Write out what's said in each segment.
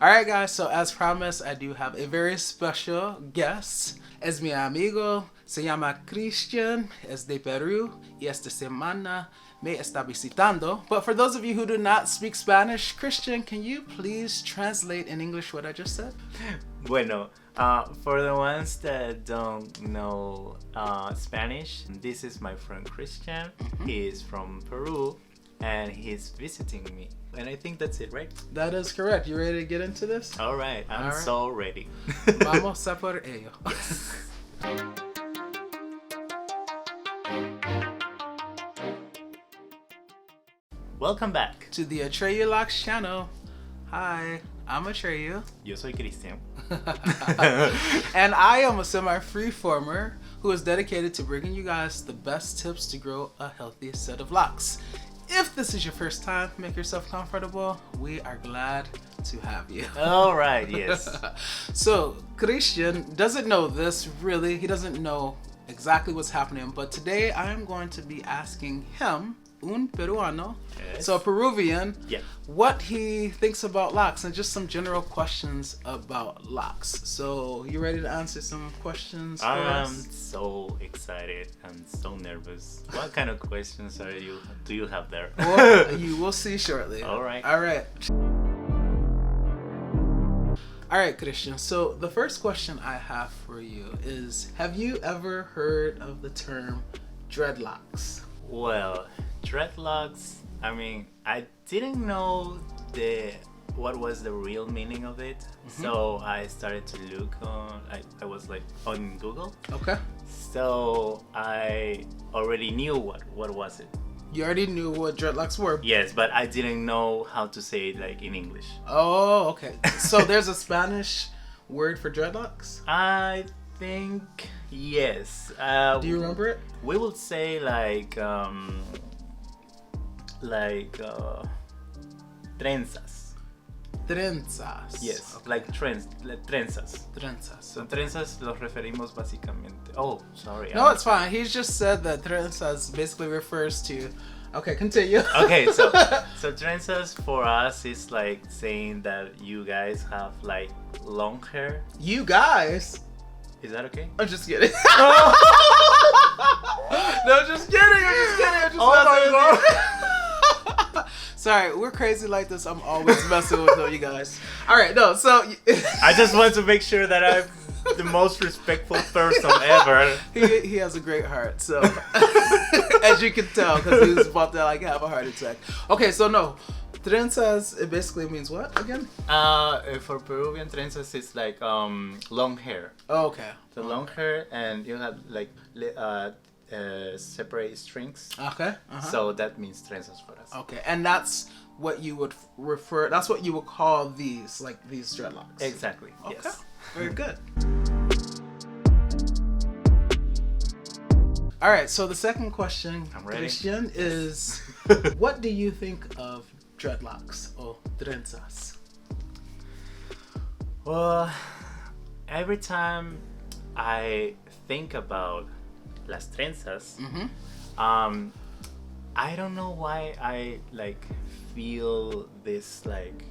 Alright guys, so as promised, I do have a very special guest. Es mi amigo, se llama Christian, es de Peru, y esta semana me está visitando. But for those of you who do not speak Spanish, Christian, can you please translate in English what I just said? Bueno, for the ones that don't know Spanish, this is my friend Christian. He is from Peru and he's visiting me. And I think that's it, right? That is correct. You ready to get into this? All right, I'm so ready. Vamos a por ello. Welcome back to the Atreyu Locs channel. Hi, I'm Atreyu. Yo soy Christian. And I am a semi-freeformer who is dedicated to bringing you guys the best tips to grow a healthy set of locks. If this is your first time, make yourself comfortable. We are glad to have you. All right, yes. So, Christian doesn't know this really. He doesn't know exactly what's happening. But today I'm going to be asking him, un peruano, Yes. so a Peruvian, Yeah. what he thinks about locks and just some general questions about locks. So, you ready to answer some questions for I am us? so excited and so nervous. What kind of questions do you have there? Well, you will see shortly. All right. All right, Christian. So the first question I have for you is, have you ever heard of the term dreadlocks? Well, dreadlocks, I mean, I didn't know what was the real meaning of it. So I started to look on, I was like on Google. Okay. So I already knew what was it. You already knew what dreadlocks were. Yes, but I didn't know how to say it like in English. Oh, okay. So there's a Spanish word for dreadlocks? I think yes. Do you remember it? We would say like trenzas. Trenzas. Yes, Okay. like trenzas. Trenzas. So trenzas los referimos básicamente. Oh, sorry. No, it's fine. He's just said that trenzas basically refers to. Okay, continue. Okay, so trenzas for us is like saying that you guys have like long hair. You guys. Is that okay? I'm just kidding. No, just kidding. I'm just Oh messing with you. Sorry, we're crazy like this. I'm always messing with you guys. All right, no. So I just want to make sure that I'm the most respectful person ever. he has a great heart. So as you can tell, because he was about to like have a heart attack. Okay, so no, trenzas, it basically means what again? For Peruvian trenzas, it's like long hair. Oh, okay. The long hair, and you have like separate strings. Okay. So that means trenzas for us. Okay, and that's what you would refer. That's what you would call these, like these dreadlocks. Exactly. Okay. Yes. Very good. All right. So the second question, I'm ready. Christian, is what do you think of dreadlocks or trenzas? Well, every time I think about las trenzas, I don't know why I like feel this like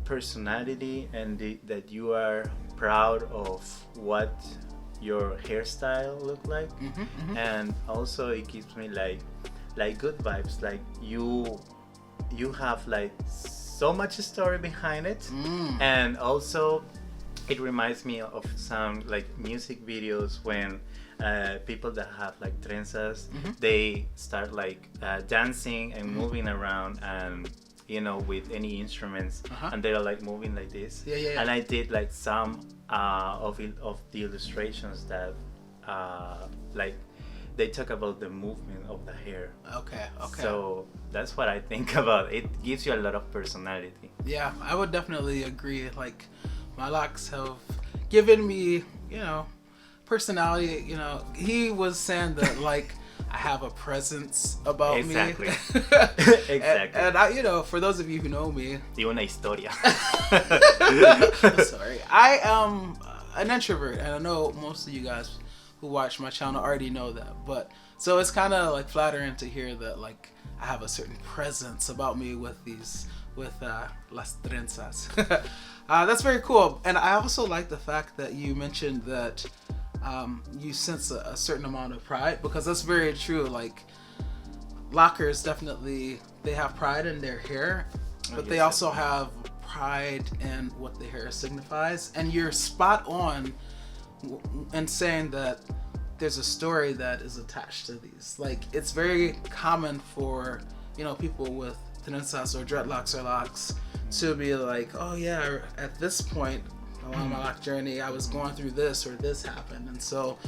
personality and that you are proud of what your hairstyle look like, and also it gives me like good vibes. Like you have like so much story behind it, and also it reminds me of some like music videos when people that have like trenzas, they start like dancing and moving around, and you know, with any instruments, and they're like moving like this. Yeah. And I did like some of the illustrations that like they talk about the movement of the hair. Okay. So that's what I think about. It gives you a lot of personality. Yeah, I would definitely agree. Like, my locks have given me, you know, personality. You know, he was saying that like I have a presence about Exactly. me. Exactly. And I, you know, for those of you who know me, Y una historia. sorry, I am an introvert, and I know most of you guys who watch my channel already know that. But So it's kind of like flattering to hear that like I have a certain presence about me with las trenzas. That's very cool. And I also like the fact that you mentioned that you sense a certain amount of pride, because that's very true. Like lockers definitely, they have pride in their hair, but they also have pride in what the hair signifies. And you're spot on in saying that there's a story that is attached to these. Like it's very common for, you know, people with trenzas or dreadlocks or locks to be like, oh yeah, at this point along my lock journey I was going through this or this happened. And so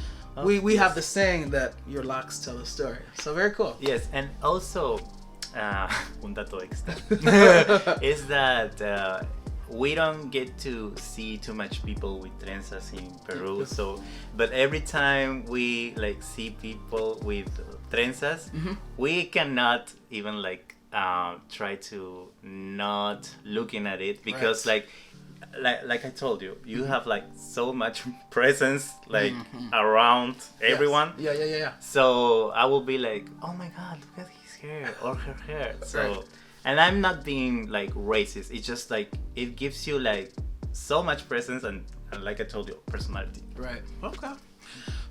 we have the saying that your locks tell a story. So very cool. Yes, and also un dato extra is that we don't get to see too much people with trenzas in Peru. So, but every time we like see people with trenzas, we cannot even like try to not looking at it, because like I told you, you have like so much presence like around everyone. Yeah. So I will be like, oh my god, look at his hair or her hair. So and I'm not being like racist, it's just like it gives you like so much presence and like I told you, personality. Right. Okay.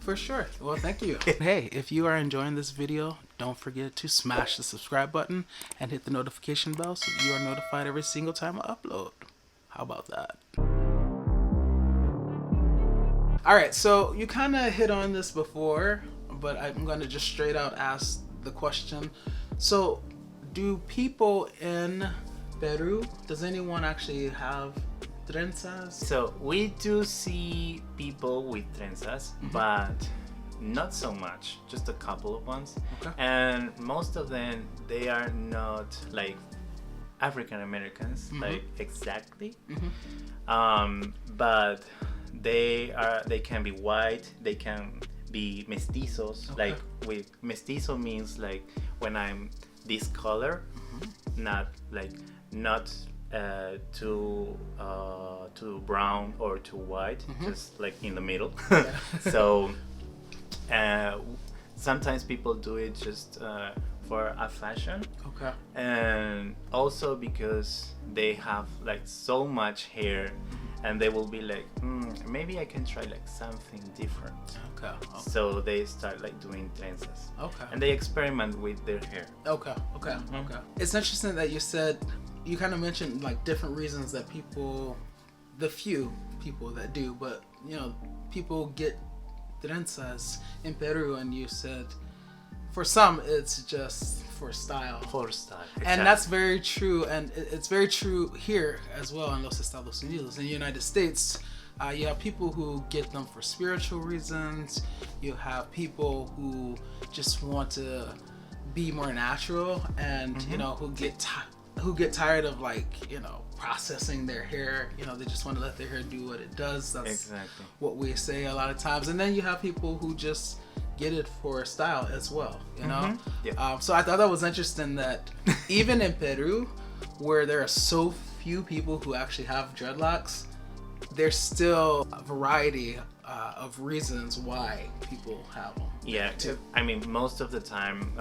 For sure. Well, thank you. Hey, if you are enjoying this video, don't forget to smash the subscribe button and hit the notification bell so you are notified every single time I upload. How about that? All right, so you kind of hit on this before, but I'm going to just straight out ask the question. So, do people in Peru, does anyone actually have trenzas? So we do see people with trenzas, but not so much, just a couple of ones. Okay. And most of them, they are not like African Americans, like exactly. But they can be white, they can be mestizos. Okay. Like with mestizo means like when I'm this color, not too brown or too white, just like in the middle. So sometimes people do it just for a fashion. Okay. And also because they have like so much hair, and they will be like, maybe I can try like something different. Okay. So they start like doing trenzas. Okay. And they experiment with their hair. Okay. It's interesting that you said, you kind of mentioned like different reasons that people, the few people that do, but you know, people get trenzas in Peru, and you said for some it's just for style. For style. Exactly. And that's very true, and it's very true here as well in Los Estados Unidos. In the United States, you have people who get them for spiritual reasons. You have people who just want to be more natural, and you know, who get tired of like, you know, processing their hair. You know, they just want to let their hair do what it does. That's exactly what we say a lot of times. And then you have people who just get it for style as well, you know. So I thought that was interesting that even in Peru, where there are so few people who actually have dreadlocks, there's still a variety of reasons why people have them. Yeah, I mean, most of the time,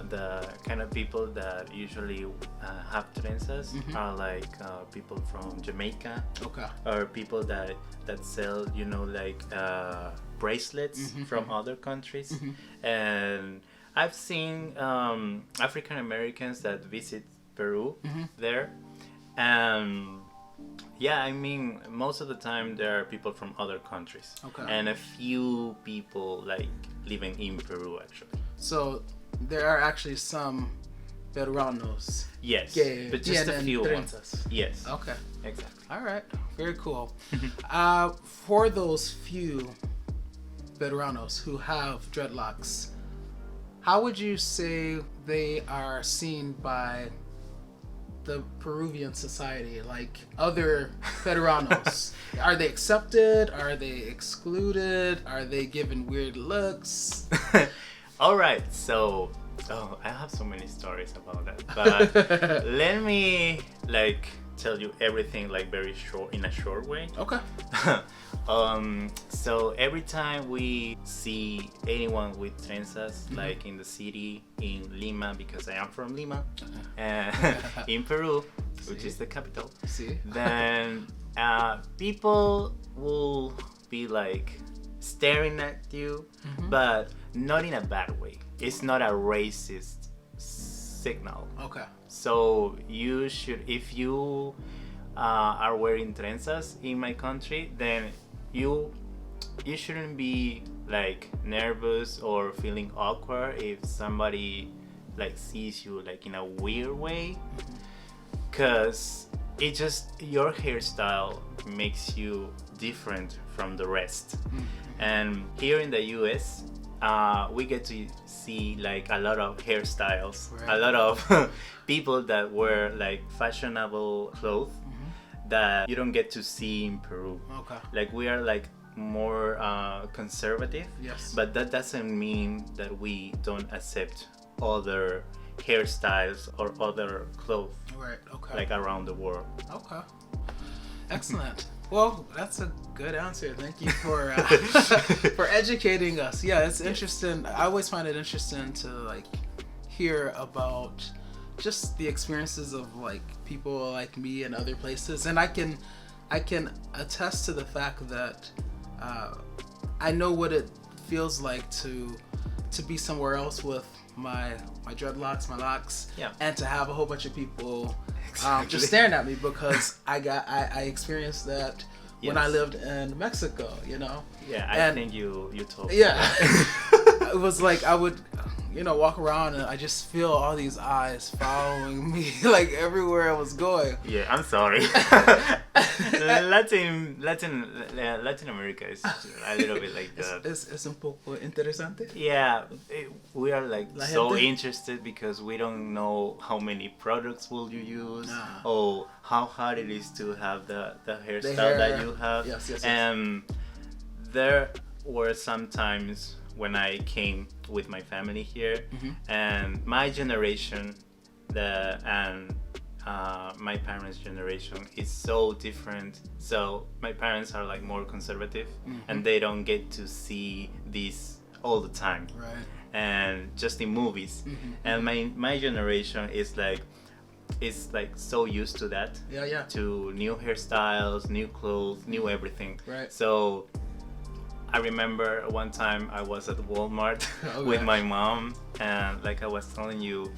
the kind of people that usually have trenzas are like people from Jamaica. Okay. Or people that sell, you know, like bracelets from other countries. And I've seen African Americans that visit Peru there, and yeah, I mean, most of the time there are people from other countries. Okay. And a few people like living in Peru actually. So there are actually some Peruanos. Yes, but just a few ones. Yes. Okay. Exactly. All right. Very cool. For those few Peruanos who have dreadlocks, how would you say they are seen by the Peruvian society, like other Peruanos? Are they accepted? Are they excluded? Are they given weird looks? All right, so I have so many stories about that, but let me like tell you everything like very short, in a short way. Okay. So every time we see anyone with trenzas, like in the city, in Lima, because I am from Lima, in Peru, which is the capital, then people will be like staring at you, but not in a bad way. It's not a racist signal. Okay. So you should, if you are wearing trenzas in my country, then you shouldn't be like nervous or feeling awkward if somebody like sees you like in a weird way, because it just, your hairstyle makes you different from the rest. And here in the US, we get to see like a lot of hairstyles, a lot of people that wear like fashionable clothes that you don't get to see in Peru. Okay. Like we are like more conservative, but that doesn't mean that we don't accept other hairstyles or other clothes, like around the world. Okay. Excellent. Well, that's a good answer. Thank you for for educating us. Yeah, it's interesting. I always find it interesting to like hear about just the experiences of like people like me in other places, and I can attest to the fact that I know what it feels like to be somewhere else with my dreadlocks, my locks, and to have a whole bunch of people just staring at me, because I experienced that when I lived in Mexico, you know. Yeah, I think you told me. Yeah. It was like I would, you know, walk around and I just feel all these eyes following me like everywhere I was going. Yeah, I'm sorry. Latin America is a little bit like that. Es un poco interesante. Yeah, we are like so interested because we don't know how many products will you use, or how hard it is to have the hairstyle that you have. Yes. And there were some times when I came with my family here, and my generation, and my parents' generation is so different. So my parents are like more conservative, and they don't get to see this all the time, and just in movies. And my generation is like so used to that, to new hairstyles, new clothes, new everything. So I remember one time I was at Walmart with my mom, and like I was telling you,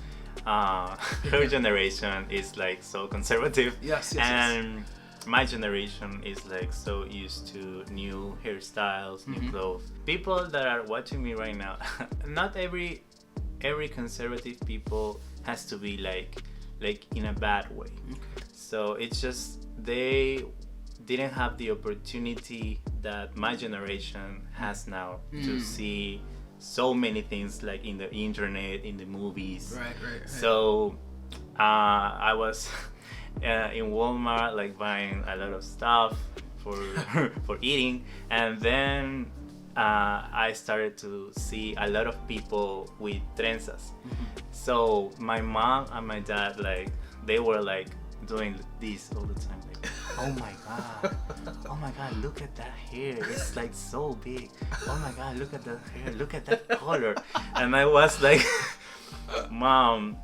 her generation is like so conservative, and my generation is like so used to new hairstyles, new clothes. People that are watching me right now, not every conservative people has to be like in a bad way. So it's just they didn't have the opportunity that my generation has now to see so many things like in the internet, in the movies. So I was in Walmart like buying a lot of stuff for eating, and then I started to see a lot of people with trenzas. So my mom and my dad, like they were like doing this all the time, like, oh my god, look at that hair, it's like so big. Oh my god, look at that hair, look at that color. And I was like, Mom,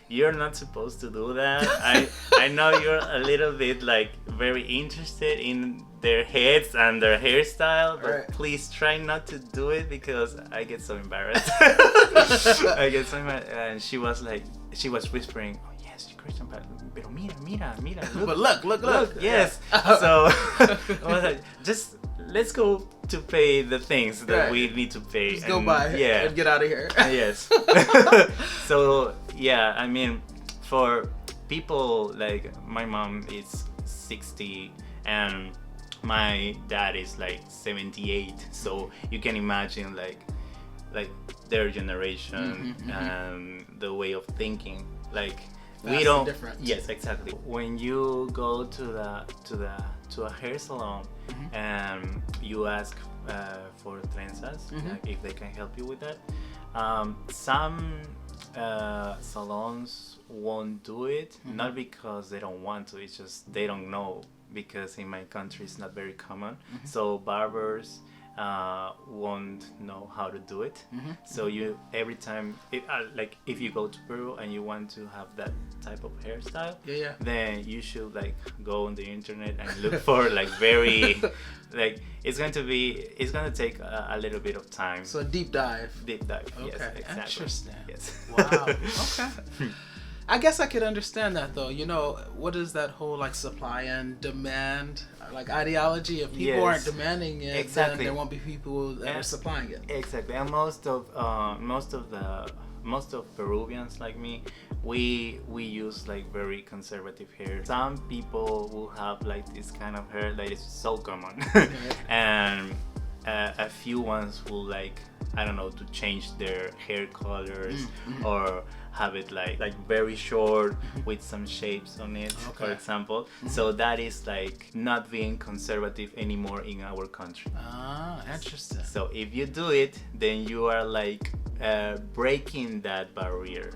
you're not supposed to do that. I know you're a little bit like very interested in their heads and their hairstyle, but please try not to do it because I get so embarrassed. And she was whispering, oh yes, Christian, pero mira, look. But look. Yes. So I was like, just let's go to pay the things that we need to pay. Just go buy and get out of here. Yes. So yeah, I mean, for people like my mom is 60 and my dad is like 78, so you can imagine like their generation and the way of thinking, like we don't different. Yes, exactly. When you go to a hair salon and you ask for trenzas, like if they can help you with that, some salons won't do it, not because they don't want to, it's just they don't know, because in my country it's not very common. So barbers won't know how to do it. So you every time like if you go to Peru and you want to have that type of hairstyle, then you should like go on the internet and look for like very like it's going to take a little bit of time. So deep dive. Okay, yes, exactly. Interesting. Yes. Wow. Okay. I guess I could understand that though. You know, what is that whole like supply and demand like ideology? If people aren't demanding it, then there won't be people that are supplying it. Exactly. And most of Peruvians like me, we use like very conservative hair. Some people will have like this kind of hair that is so common, and a few ones will like, I don't know, to change their hair colors or have it like very short with some shapes on it, for example. So that is like not being conservative anymore in our country. Ah, interesting. So if you do it, then you are like breaking that barrier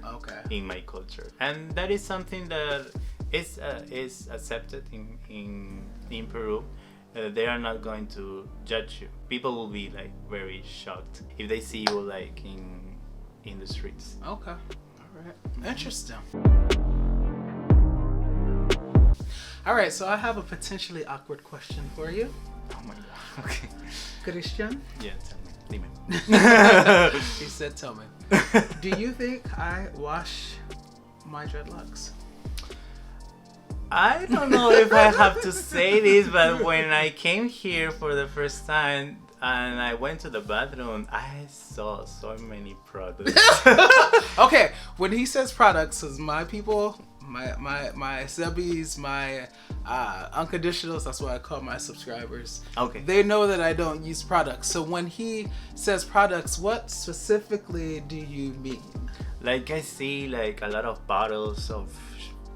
in my culture, and that is something that is accepted in Peru. They are not going to judge you. People will be like very shocked if they see you like in the streets. Okay, all right, interesting. All right, so I have a potentially awkward question for you. Oh my god. Okay. Yeah, Christian? tell me. Dime. He said, "Tell me." Do you think I wash my dreadlocks? I don't know if I have to say this, but when I came here for the first time and I went to the bathroom, I saw so many products. Okay, when he says products, is my people, my subbies, my unconditionals, that's what I call my subscribers. Okay. They know that I don't use products. So when he says products, what specifically do you mean? Like I see like a lot of bottles of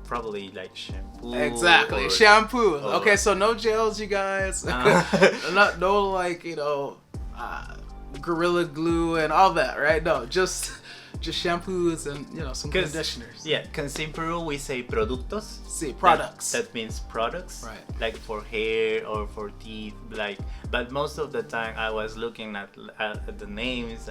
probably like shampoo. Exactly, shampoo. Okay, so no gels, you guys. No like, you know, Gorilla Glue and all that, right? No, just shampoos and, you know, some conditioners. Yeah, because in Peru we say productos. See, products. That means products. Right. Like for hair or for teeth, like. But most of the time I was looking at the names.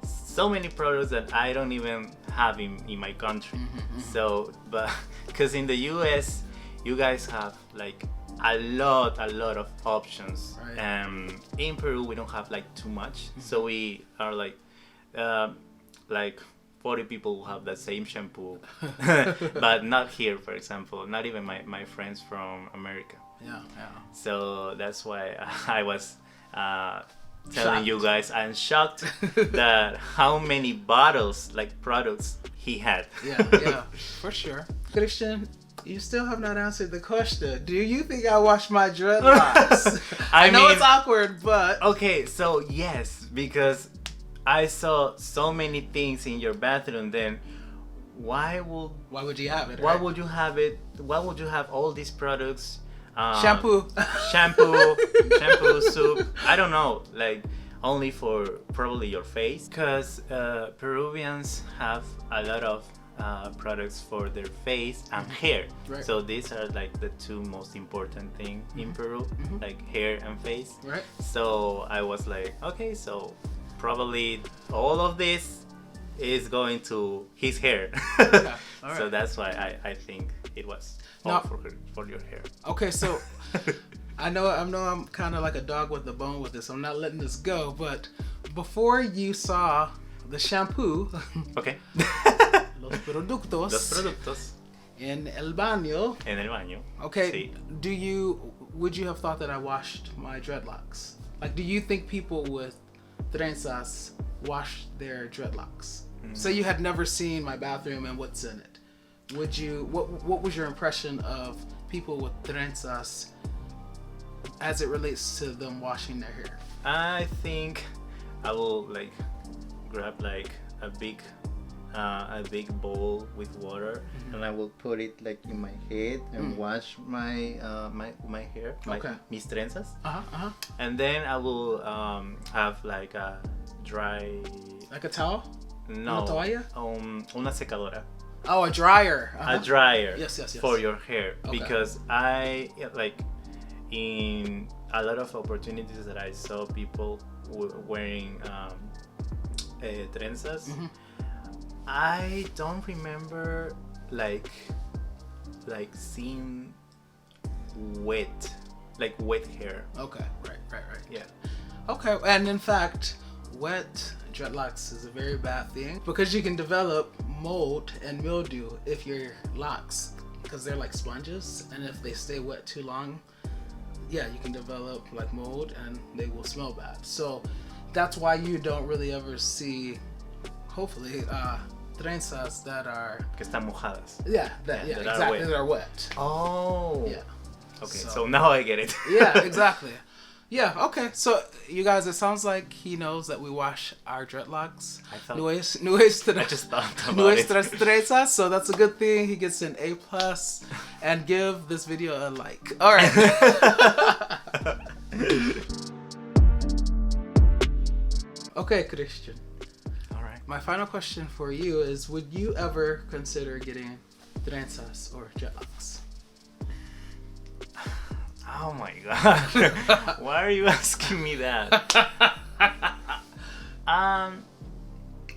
So many products that I don't even have in my country. So, but because in the US, you guys have like a lot of options. Right. In Peru, we don't have like too much. So we are like 40 people who have the same shampoo, but not here, for example. Not even my friends from America. Yeah. So that's why I was telling you guys, I'm shocked that how many bottles, like products, he had. Yeah, for sure. Christian, you still have not answered the question. Do you think I wash my dreadlocks? I know it's awkward, but... Okay, so yes, because I saw so many things in your bathroom, then why would you have it? Why would you have it? Why would you have all these products? Shampoo, soup. I don't know, like only for probably your face, because Peruvians have a lot of products for their face and hair. Right. So these are like the two most important things in Peru, like hair and face. Right. So I was like, okay, so probably all of this is going to his hair. Okay. All right. So that's why I think it was for your hair. Okay, so I know I'm kind of like a dog with a bone with this. I'm not letting this go. But before you saw the shampoo, okay, los productos en el baño. Okay, sí. Would you have thought that I washed my dreadlocks? Like, do you think people with trenzas wash their dreadlocks? So you had never seen my bathroom and what's in it. Would you? What was your impression of people with trenzas as it relates to them washing their hair? I think I will like grab like a big bowl with water, and I will put it like in my head and wash my my hair, mis trenzas. And then I will have like a dry, like a towel. No. Una toalla? Una secadora. Oh, a dryer. A dryer. Yes, yes, yes. For your hair. Okay. Because in a lot of opportunities that I saw people wearing trenzas, I don't remember like seeing wet hair. Okay, right. Yeah. Okay, and in fact, wet dreadlocks is a very bad thing because you can develop mold and mildew if your locks, because they're like sponges, and if they stay wet too long, yeah, you can develop like mold and they will smell bad. So that's why you don't really ever see, hopefully, trenzas that are Que están mojadas. that are exactly, wet. that are wet. Oh. Yeah. Okay, so now I get it. Yeah, exactly. Yeah, okay. So, you guys, it sounds like he knows that we wash our dreadlocks. I thought. I just thought about it. Trenzas, so that's a good thing. He gets an A+. And give this video a like. All right. Okay, Christian. All right. My final question for you is, would you ever consider getting trenzas or dreadlocks? Oh my god. Why are you asking me that? I'm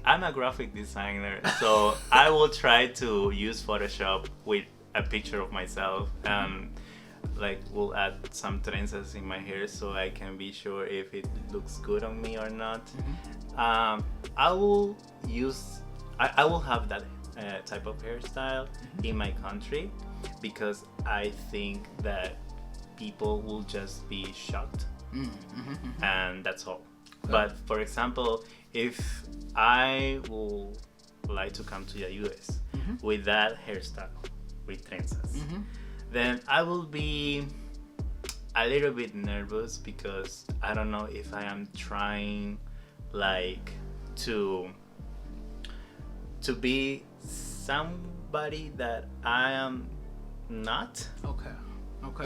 a graphic designer, so I will try to use Photoshop with a picture of myself and we'll add some trenzas in my hair so I can be sure if it looks good on me or not. I will have that type of hairstyle in my country because I think that people will just be shocked, and that's all. But for example, if I will like to come to the US with that hairstyle, with trenzas, then I will be a little bit nervous because I don't know if I am trying to be somebody that I am not. Okay.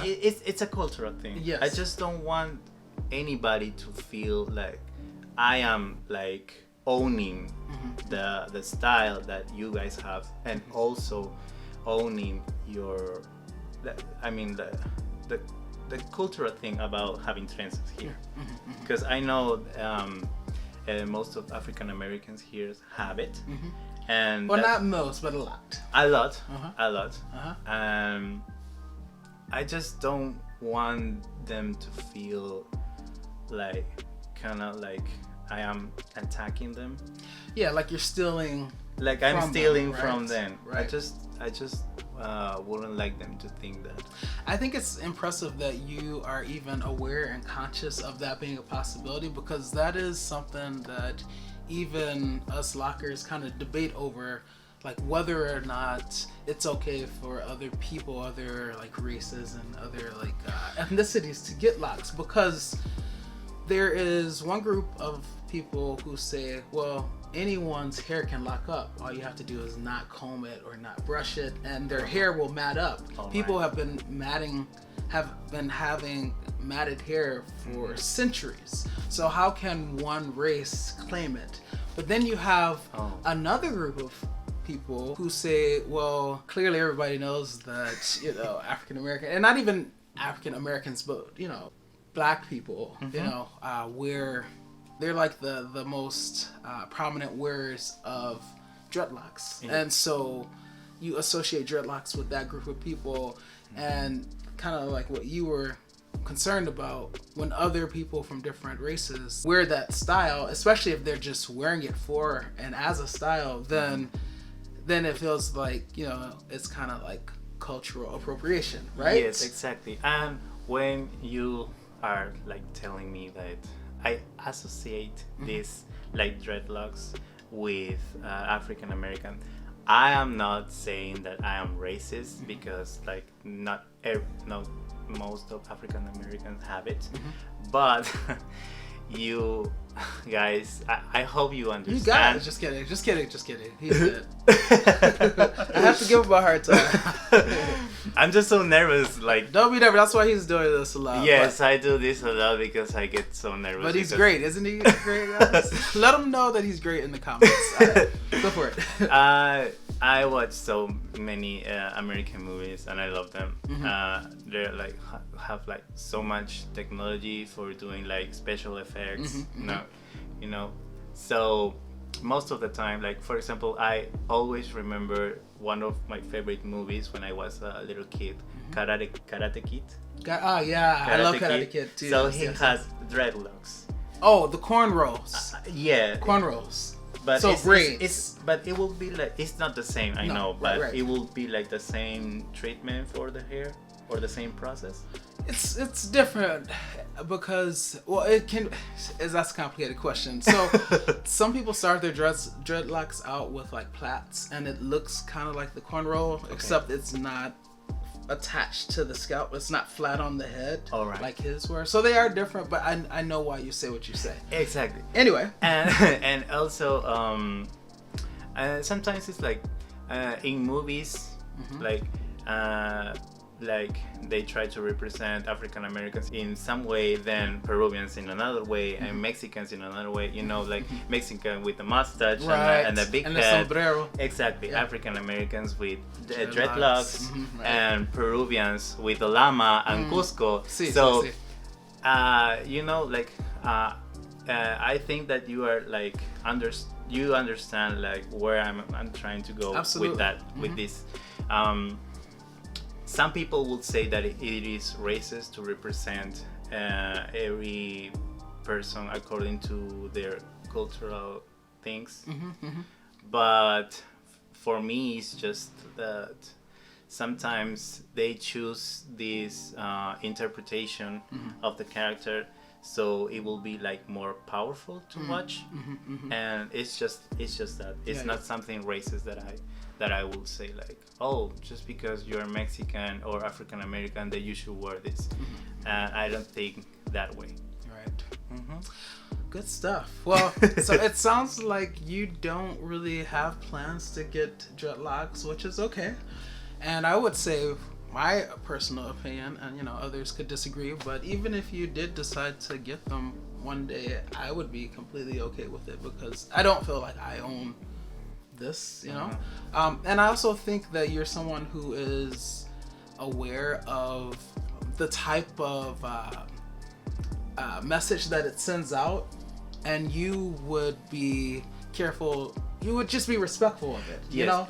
It's a cultural thing. Yes. I just don't want anybody to feel like I am owning the style that you guys have, and also owning the cultural thing about having trenzas here. Because I know most of African Americans here have it, and not most, but a lot. A lot. I just don't want them to feel kind of like I am attacking them. Yeah, like you're stealing. Like I'm stealing them, from them. Right. I just wouldn't like them to think that. I think it's impressive that you are even aware and conscious of that being a possibility, because that is something that even us lockers kind of debate over, like whether or not it's okay for other people, other races and other ethnicities to get locks, because there is one group of people who say, well, anyone's hair can lock up. All you have to do is not comb it or not brush it, and their hair will mat up. People have been having matted hair for centuries. So how can one race claim it? But then you have another group of people who say, well, clearly everybody knows that, African American, and not even African Americans, but, black people, where they're the most prominent wearers of dreadlocks. Yeah. And so you associate dreadlocks with that group of people, and kind of like what you were concerned about when other people from different races wear that style, especially if they're just wearing it for and as a style, then it feels like, it's kind of like cultural appropriation, right? Yes, exactly. And when you are telling me that I associate this dreadlocks with African American, I am not saying that I am racist, because not most of African Americans have it, but you guys, I hope you understand. You got it. Just kidding. He's good. I have to give him a hard time. I'm just so nervous. Like, don't be nervous. That's why he's doing this a lot. Yes, I do this a lot because I get so nervous. But he's great, isn't he? Great, guys? Let him know that he's great in the comments. Go for it. I watch so many American movies and I love them. They're like have like so much technology for doing like special effects. You know. So most of the time, like for example, I always remember one of my favorite movies when I was a little kid, Karate Kid. Oh yeah, I love Karate Kid too. So he has dreadlocks. Oh, the cornrows. Yeah, cornrows. But so but it will be like, it's not the same, I know, but right. It will be like the same treatment for the hair or the same process. It's different because that's a complicated question. So some people start their dreadlocks out with like plaits and it looks kind of like the cornrow, except it's not attached to the scalp. It's not flat on the head like his were. So they are different, but I know why you say what you say. Exactly. Anyway. And also sometimes it's like in movies like they try to represent African Americans in some way, then Peruvians in another way, and Mexicans in another way. You know, like Mexican with the mustache and the big head. The sombrero. Exactly. Yeah. African Americans with dreadlocks, and Peruvians with the llama and Cusco. You know, like I think that you are like you understand like where I'm trying to go with that with this. Some people would say that it is racist to represent every person according to their cultural things. But for me, it's just that sometimes they choose this interpretation of the character, so it will be like more powerful to watch. And it's just that it's not something racist that I would say like, oh, just because you're Mexican or African American that you should wear this. And I don't think that way. Right. Good stuff. Well, so it sounds like you don't really have plans to get dreadlocks, which is okay. And I would say my personal opinion, and you know others could disagree, but even if you did decide to get them one day, I would be completely okay with it because I don't feel like I own this, you know. And I also think that you're someone who is aware of the type of message that it sends out, and you would be careful, you would just be respectful of it, you know.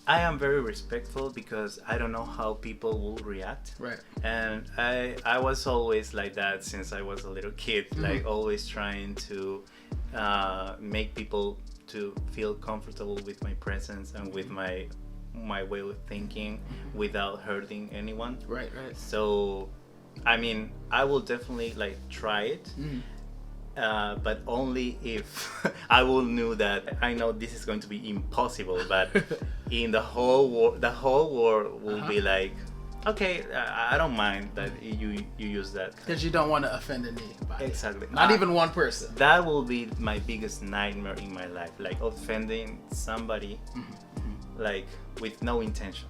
I am very respectful because I don't know how people will react. Right. And I was always like that since I was a little kid, like always trying to make people to feel comfortable with my presence and with my way of thinking without hurting anyone. Right. So, I mean, I will definitely like try it, but only if I will know that I know this is going to be impossible. But in the whole world will be like, okay, I don't mind that you use that. Because you don't want to offend anybody. Exactly. Not even one person. That will be my biggest nightmare in my life, like offending somebody, like with no intention.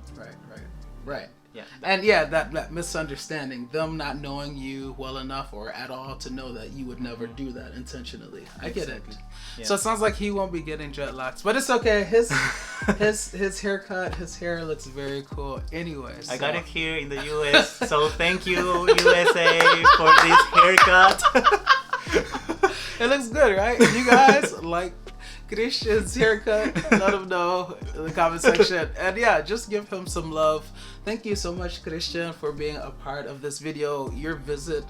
Right. Yeah. And yeah, that misunderstanding, them not knowing you well enough or at all to know that you would never do that intentionally. I get it. Yeah. So it sounds like he won't be getting dreadlocks, but it's okay. His haircut, his hair looks very cool. Anyways, I got it here in the US, so thank you USA for this haircut. It looks good, right? You guys like Christian's haircut? Let him know in the comment section. And yeah, just give him some love. Thank you so much, Christian, for being a part of this video. Your visit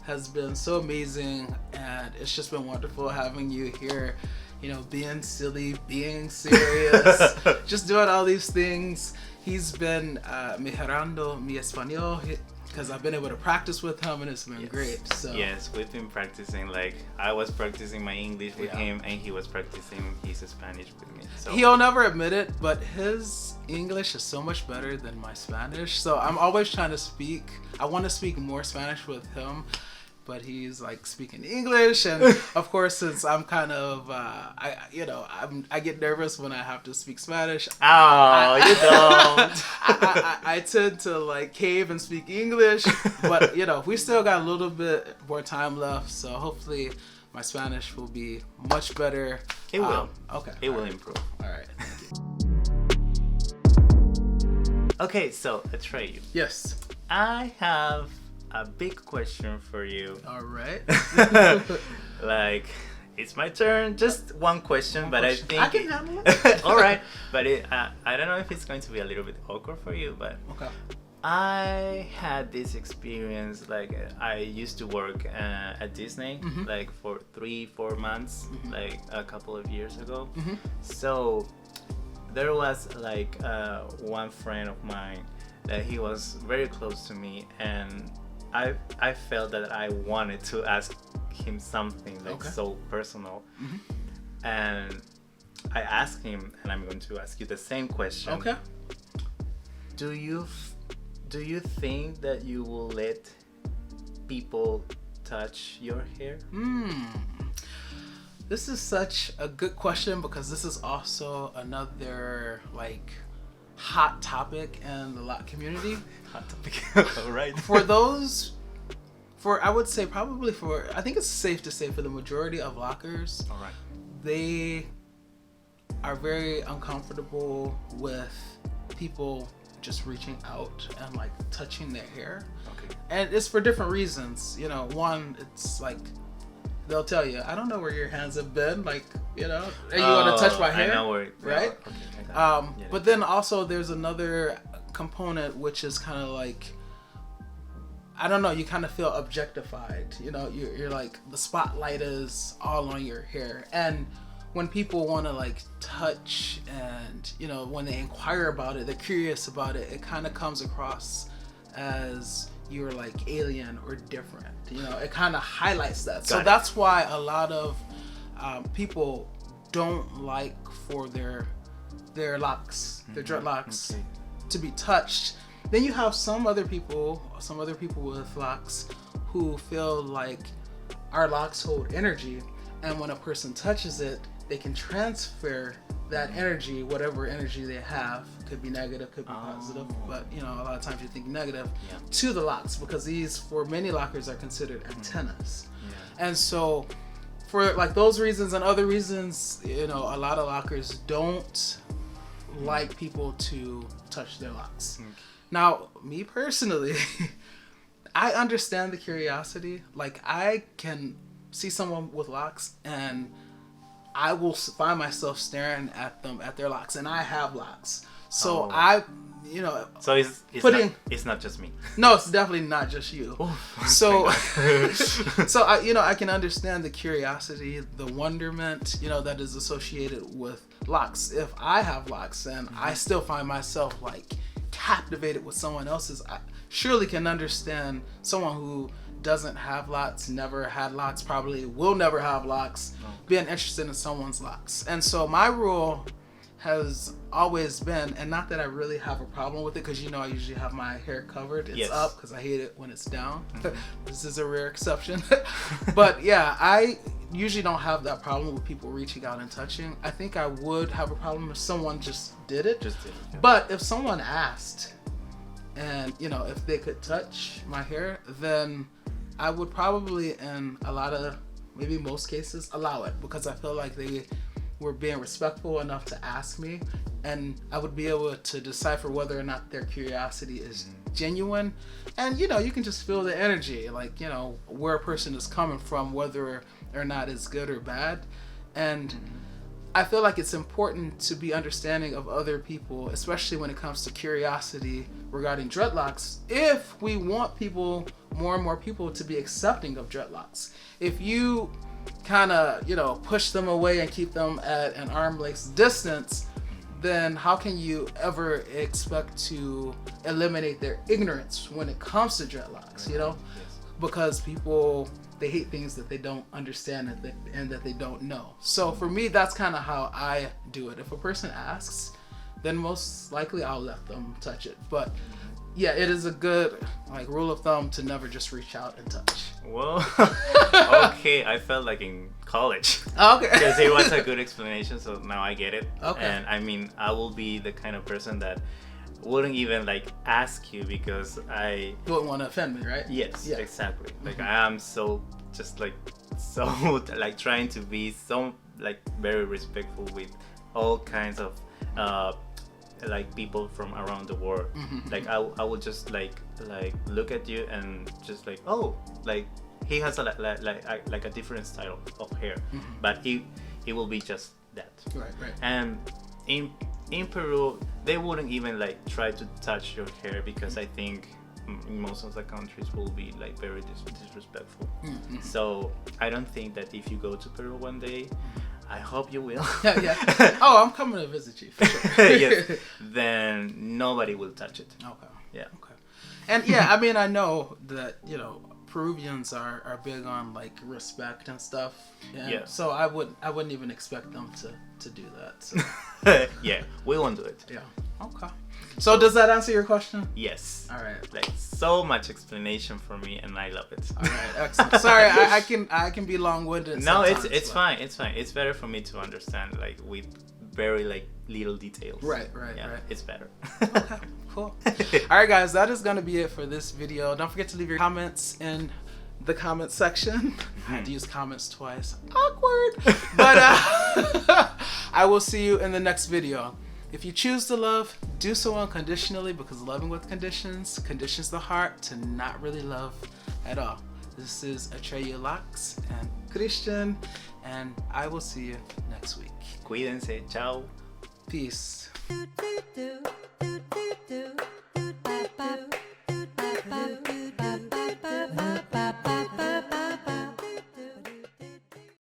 has been so amazing, and it's just been wonderful having you here. You know, being silly, being serious, just doing all these things. He's been mejorando mi español because I've been able to practice with him, and it's been great. So yes, we've been practicing. Like I was practicing my English with him, and he was practicing his Spanish with me. So he'll never admit it, but his English is so much better than my Spanish. So I'm always trying to speak. I want to speak more Spanish with him, but he's like speaking English, and of course, since I'm kind of, I get nervous when I have to speak Spanish. Oh, you don't. I tend to like cave and speak English, but we still got a little bit more time left, so hopefully my Spanish will be much better. It will. Okay. It will improve. All right. Thank you. Okay, so Atreyu. Yes. I have a big question for you. All right. Like, it's my turn. Just one question, but I think I can handle it. all right, but I don't know if it's going to be a little bit awkward for you, but Okay. I had this experience. Like, I used to work at Disney, like for 3-4 months, like a couple of years ago. So there was like one friend of mine that he was very close to me, and I felt that I wanted to ask him something like so personal, and I asked him, and I'm going to ask you the same question. Okay. Do you think that you will let people touch your hair? This is such a good question because this is also another like hot topic in the lock community. Hot topic. All right. I would say probably I think it's safe to say for the majority of lockers, All right. they are very uncomfortable with people just reaching out and like touching their hair. Okay. And it's for different reasons. One, it's like they'll tell you, I don't know where your hands have been, like, and you want to touch my hair. I know where, right? Okay, I got it. But then also there's another component which is kind of like, I don't know, you kind of feel objectified. You're like, the spotlight is all on your hair. And when people want to like touch and, when they inquire about it, they're curious about it, it kind of comes across as you're like alien or different. It kind of highlights that. So that's why a lot of people don't like for their locks, their dreadlocks to be touched. Then you have some other people with locks who feel like our locks hold energy, and when a person touches it, they can transfer that energy, whatever energy they have, could be negative, could be positive, but a lot of times you think negative, to the locks, because these, for many lockers, are considered antennas. And so for like those reasons and other reasons, a lot of lockers don't like people to touch their locks. Now, me personally, I understand the curiosity. Like, I can see someone with locks and I will find myself staring at them, at their locks, and I have locks. So So it's not just me. No, it's definitely not just you. So I can understand the curiosity, the wonderment, that is associated with locks. If I have locks and I still find myself like captivated with someone else's, I surely can understand someone who doesn't have locks, never had locks, probably will never have locks, being interested in someone's locks. And so my rule has always been, and not that I really have a problem with it, because I usually have my hair covered. It's up because I hate it when it's down. This is a rare exception. But yeah, I usually don't have that problem with people reaching out and touching. I think I would have a problem if someone just did it. But if someone asked and if they could touch my hair, then I would probably, in a lot of, maybe most cases, allow it, because I feel like they were being respectful enough to ask me, and I would be able to decipher whether or not their curiosity is genuine. And you can just feel the energy, like where a person is coming from, whether or not it's good or bad. And I feel like it's important to be understanding of other people, especially when it comes to curiosity regarding dreadlocks, if we want more and more people to be accepting of dreadlocks. If you kind of, push them away and keep them at an arm's length distance, then how can you ever expect to eliminate their ignorance when it comes to dreadlocks, Because people, they hate things that they don't understand and that they don't know. So for me, that's kind of how I do it. If a person asks, then most likely I'll let them touch it. But yeah, it is a good rule of thumb to never just reach out and touch. Well, okay, I felt like in college. Okay. Because it was a good explanation, so now I get it. Okay. And I mean, I will be the kind of person that wouldn't even like ask you because I wouldn't want to offend me, right? Yes, Yeah. exactly. Like I am so like trying to be so like very respectful with all kinds of like people from around the world. Like I would just like look at you and just like, oh, like he has a like a different style of hair, but it will be just that. Right. And in Peru, they wouldn't even like try to touch your hair because I think in most of the countries will be like very disrespectful. So I don't think that if you go to Peru one day, I hope you will. Yeah. Oh, I'm coming to visit you for sure. Yes. Then nobody will touch it. Okay. Yeah. Okay. And yeah, I mean, I know that, you know, Peruvians are big on like respect and stuff. Yeah. So I wouldn't even expect them to do that. So. Yeah, we won't do it. Yeah. Okay. So does that answer your question? Yes. All right. Like so much explanation for me, and I love it. All right. Excellent. Sorry, I can be long-winded. No, sometimes, it's fine. It's fine. It's better for me to understand like with very like little details. Right. It's better. Okay. Cool. All right, guys. That is gonna be it for this video. Don't forget to leave your comments in the comment section. I had to use comments twice. Awkward. But I will see you in the next video. If you choose to love, do so unconditionally, because loving with conditions conditions the heart to not really love at all. This is Atreyu Locs and Christian, and I will see you next week. Cuídense. Ciao. Peace.